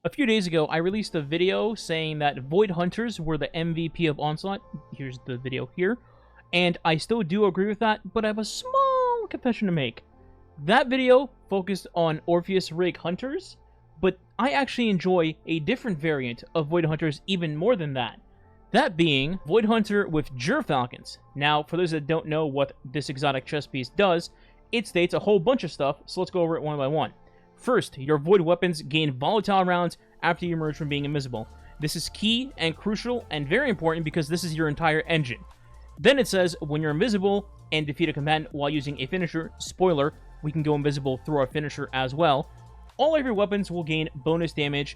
A few days ago, I released a video saying that Void Hunters were the MVP of Onslaught. Here's the video here. And I still do agree with that, but I have a small confession to make. That video focused on Orpheus Rig Hunters, but I actually enjoy a different variant of Void Hunters even more than that. That being Void Hunter with Gerfalcons. Now, for those that don't know what this exotic chess piece does, it states a whole bunch of stuff, so let's go over it one by one. First, your Void weapons gain volatile rounds after you emerge from being invisible. This is key and crucial and very important because this is your entire engine. Then it says, when you're invisible and defeat a combatant while using a finisher, spoiler, we can go invisible through our finisher as well, all of your weapons will gain bonus damage,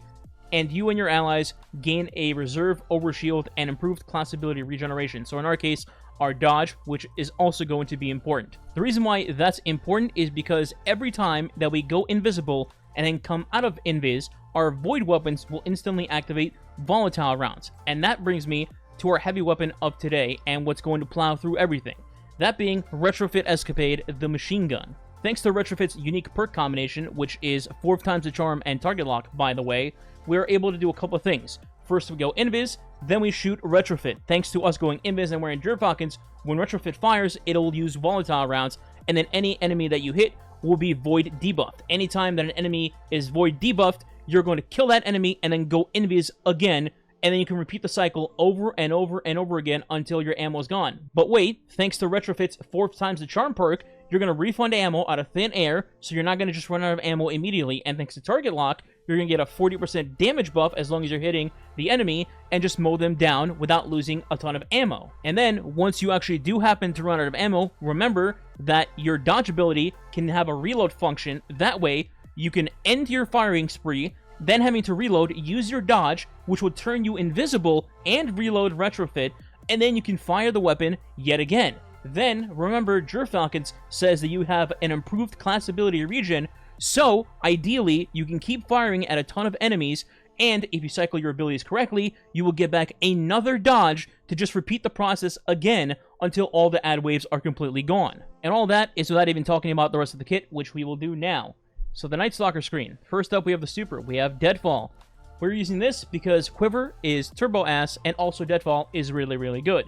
and you and your allies gain a reserve overshield and improved class ability regeneration. So in our case, our dodge, which is also going to be important. The reason why that's important is because every time that we go invisible and then come out of invis, our void weapons will instantly activate volatile rounds. And that brings me to our heavy weapon of today and what's going to plow through everything. That being Retrofit Escapade, the machine gun. Thanks to Retrofit's unique perk combination, which is 4 times the charm and target lock, by the way, we are able to do a couple of things. First, we go invis, then we shoot Retrofit. Thanks to us going invis and wearing Gerfalcons, when Retrofit fires, it'll use volatile rounds, and then any enemy that you hit will be void debuffed. Anytime that an enemy is void debuffed, you're going to kill that enemy and then go invis again, and then you can repeat the cycle over and over and over again until your ammo's gone. But wait, thanks to Retrofit's 4 times the charm perk, you're going to refund ammo out of thin air, so you're not going to just run out of ammo immediately, and thanks to target lock, you're going to get a 40% damage buff as long as you're hitting the enemy and just mow them down without losing a ton of ammo. And then, once you actually do happen to run out of ammo, remember that your dodge ability can have a reload function. That way, you can end your firing spree, then having to reload, use your dodge, which will turn you invisible and reload Retrofit, and then you can fire the weapon yet again. Then, remember, Gerfalcons says that you have an improved class ability regen, so, ideally, you can keep firing at a ton of enemies, and if you cycle your abilities correctly, you will get back another dodge to just repeat the process again until all the ad waves are completely gone. And all that is without even talking about the rest of the kit, which we will do now. So the Night Stalker screen. First up, we have the super. We have Deadfall. We're using this because Quiver is turbo ass, and also Deadfall is really, really good.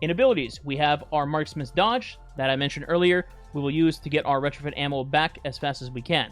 In abilities, we have our Marksman's Dodge, that I mentioned earlier, we will use to get our Retrofit ammo back as fast as we can.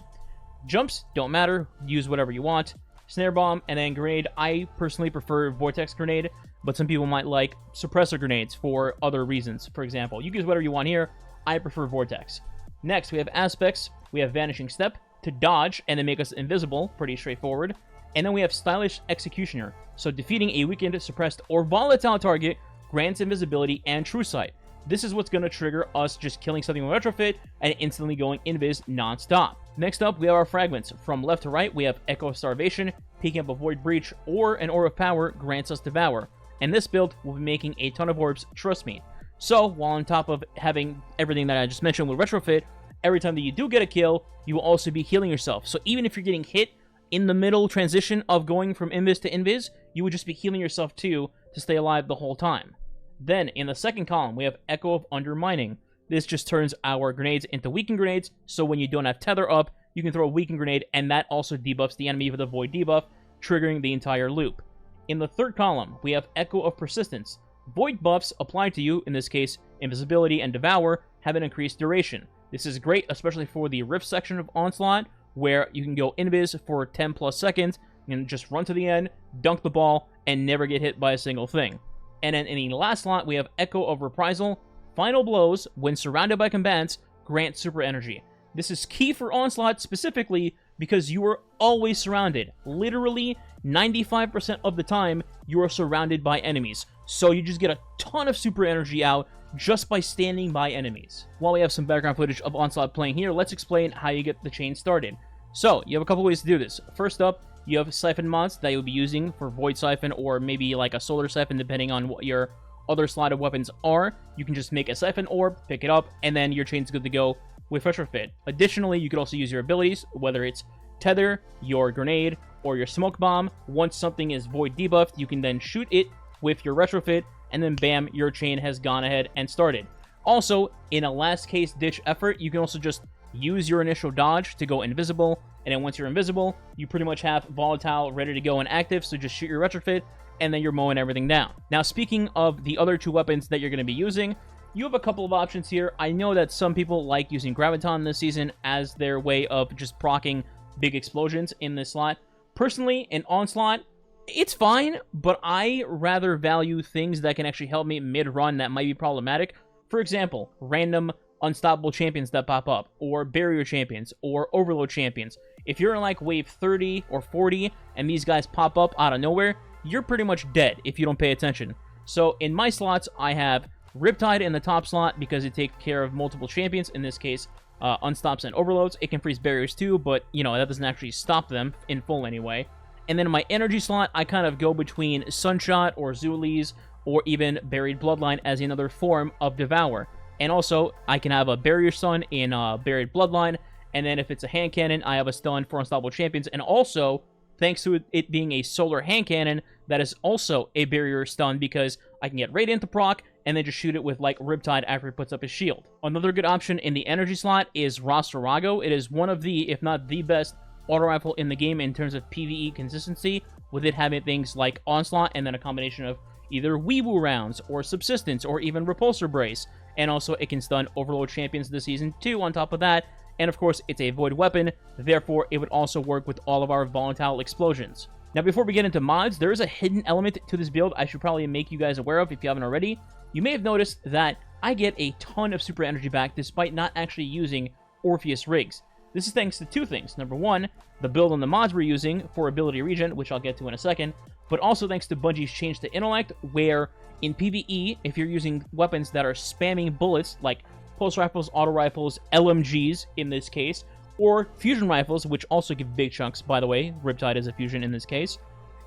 Jumps don't matter, use whatever you want. Snare Bomb, and then Grenade. I personally prefer Vortex Grenade, but some people might like Suppressor Grenades for other reasons. For example, you can use whatever you want here, I prefer Vortex. Next, we have Aspects. We have Vanishing Step to dodge and then make us invisible, pretty straightforward. And then we have Stylish Executioner, so defeating a weakened, suppressed, or volatile target grants invisibility and True Sight. This is what's going to trigger us just killing something with Retrofit and instantly going invis non-stop. Next up, we have our fragments. From left to right, we have Echo of Starvation, picking up a Void Breach, or an Orb of Power grants us Devour. And this build will be making a ton of orbs, trust me. So, while on top of having everything that I just mentioned with Retrofit, every time that you do get a kill, you will also be healing yourself. So even if you're getting hit in the middle transition of going from invis to invis, you would just be healing yourself too to stay alive the whole time. Then, in the second column, we have Echo of Undermining. This just turns our grenades into weakened grenades, so when you don't have tether up, you can throw a weakened grenade, and that also debuffs the enemy with a void debuff, triggering the entire loop. In the third column, we have Echo of Persistence. Void buffs applied to you, in this case, Invisibility and Devour, have an increased duration. This is great, especially for the Rift section of Onslaught, where you can go invis for 10 plus seconds, and just run to the end, dunk the ball, and never get hit by a single thing. And then in the last slot, we have Echo of Reprisal. Final blows, when surrounded by combatants, grant super energy. This is key for Onslaught specifically because you are always surrounded. Literally, 95% of the time, you are surrounded by enemies. So you just get a ton of super energy out just by standing by enemies. While we have some background footage of Onslaught playing here, let's explain how you get the chain started. So, you have a couple ways to do this. First up, you have Siphon mods that you'll be using for Void Siphon or maybe like a Solar Siphon depending on what your other slot of weapons are. You can just make a Siphon orb, pick it up, and then your chain's good to go with Retrofit. Additionally, you could also use your abilities, whether it's Tether, your Grenade, or your Smoke Bomb. Once something is Void debuffed, you can then shoot it with your Retrofit, and then bam, your chain has gone ahead and started. Also, in a last case ditch effort, you can also just use your initial dodge to go invisible, and then once you're invisible, you pretty much have Volatile ready to go and active, so just shoot your Retrofit, and then you're mowing everything down. Now, speaking of the other 2 weapons that you're going to be using, you have a couple of options here. I know that some people like using Graviton this season as their way of just proccing big explosions in this slot. Personally, in Onslaught, it's fine, but I rather value things that can actually help me mid-run that might be problematic. For example, random unstoppable champions that pop up, or barrier champions, or overload champions. If you're in like wave 30 or 40 and these guys pop up out of nowhere, you're pretty much dead if you don't pay attention. So in my slots, I have Riptide in the top slot because it takes care of multiple champions, in this case, unstops and overloads. It can freeze barriers too, but, you know, that doesn't actually stop them in full anyway. And then in my energy slot, I kind of go between Sunshot or Zuli's or even Buried Bloodline as another form of Devour. And also, I can have a Barrier Stun in Buried Bloodline, and then if it's a hand cannon, I have a stun for Unstoppable Champions. And also, thanks to it being a solar hand cannon, that is also a barrier stun because I can get Radiant to proc, and then just shoot it with, like, Riptide after he puts up his shield. Another good option in the energy slot is Rosterago. It is one of the, if not the best, auto rifle in the game in terms of PvE consistency, with it having things like Onslaught and then a combination of either Weewoo rounds or Subsistence or even Repulsor Brace. And also it can stun Overload champions this season too on top of that. And of course it's a void weapon, therefore it would also work with all of our volatile explosions. Now before we get into mods, there is a hidden element to this build I should probably make you guys aware of if you haven't already. You may have noticed that I get a ton of super energy back despite not actually using Orpheus rigs. This is thanks to 2 things. Number 1, the build and the mods we're using for ability regen, which I'll get to in a second, but also thanks to Bungie's change to intellect, where in PvE, if you're using weapons that are spamming bullets, like pulse rifles, auto rifles, LMGs in this case, or fusion rifles, which also give big chunks, by the way, Riptide is a fusion in this case,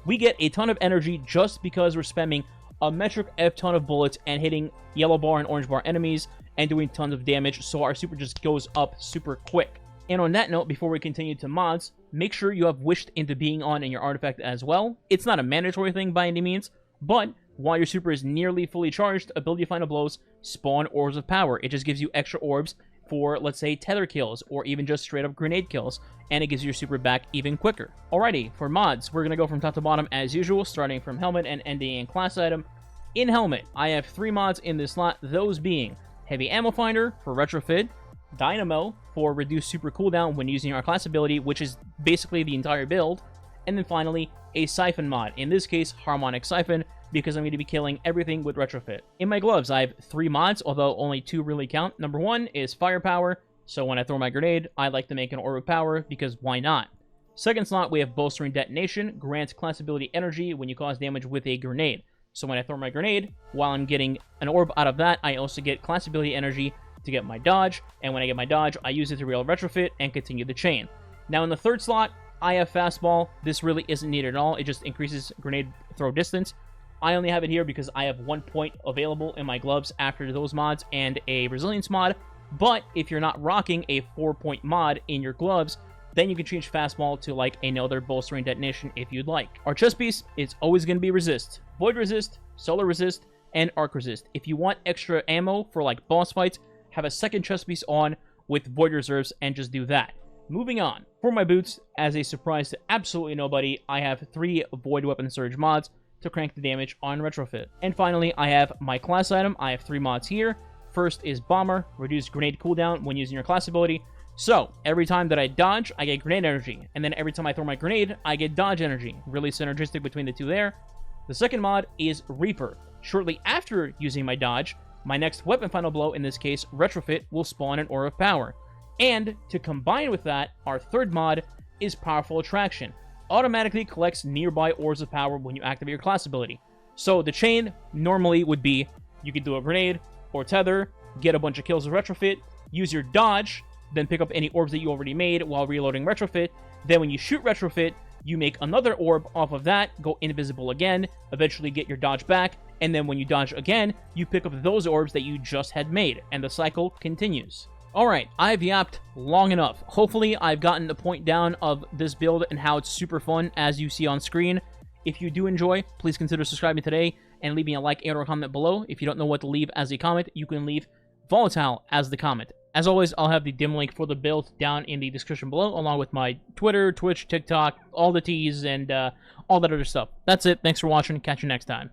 we get a ton of energy just because we're spamming a metric F ton of bullets and hitting yellow bar and orange bar enemies and doing tons of damage, so our super just goes up super quick. And on that note, before we continue to mods, make sure you have wished into being on in your artifact as well. It's not a mandatory thing by any means, but while your super is nearly fully charged, ability final blows spawn orbs of power. It just gives you extra orbs for, let's say, tether kills, or even just straight up grenade kills, and it gives your super back even quicker. Alrighty, for mods, we're going to go from top to bottom as usual, starting from helmet and ending in class item. In helmet, I have 3 mods in this slot, those being Heavy Ammo Finder for Retrofit, Dynamo for reduced super cooldown when using our class ability, which is basically the entire build, and then finally a Siphon mod, in this case Harmonic Siphon, because I'm going to be killing everything with Retrofit. In my gloves, I have 3 mods, although only 2 really count. Number 1 is Firepower, so when I throw my grenade, I like to make an orb of power, because why not? Second slot, we have Bolstering Detonation, grants class ability energy when you cause damage with a grenade. So when I throw my grenade, while I'm getting an orb out of that, I also get class ability energy to get my dodge, and when I get my dodge, I use it to real Retrofit and continue the chain. Now in the third slot, I have Fastball. This really isn't needed at all, it just increases grenade throw distance. I only have it here because I have 1 point available in my gloves after those mods and a Resilience mod, but if you're not rocking a 4-point mod in your gloves, then you can change Fastball to like another Bolstering Detonation if you'd like. Our chest piece is always going to be Resist, Void Resist, Solar Resist, and Arc Resist. If you want extra ammo for like boss fights, have a second chest piece on with Void Reserves and just do that. Moving on. For my boots, as a surprise to absolutely nobody, I have 3 Void Weapon Surge mods to crank the damage on Retrofit. And finally, I have my class item. I have 3 mods here. First is Bomber, reduce grenade cooldown when using your class ability. So, every time that I dodge, I get grenade energy. And then every time I throw my grenade, I get dodge energy. Really synergistic between the 2 there. The second mod is Reaper. Shortly after using my dodge, my next weapon final blow, in this case, Retrofit, will spawn an Aura of Power. And to combine with that, our third mod is Powerful Attraction. Automatically collects nearby Orbs of Power when you activate your class ability. So the chain normally would be, you could do a grenade or tether, get a bunch of kills with Retrofit, use your dodge, then pick up any orbs that you already made while reloading Retrofit. Then when you shoot Retrofit, you make another orb off of that, go invisible again, eventually get your dodge back, and then when you dodge again, you pick up those orbs that you just had made, and the cycle continues. Alright, I've yapped long enough. Hopefully, I've gotten the point down of this build and how it's super fun, as you see on screen. If you do enjoy, please consider subscribing today, and leave me a like and or a comment below. If you don't know what to leave as a comment, you can leave Volatile as the comment. As always, I'll have the dim link for the build down in the description below, along with my Twitter, Twitch, TikTok, all the T's, and all that other stuff. That's it. Thanks for watching. Catch you next time.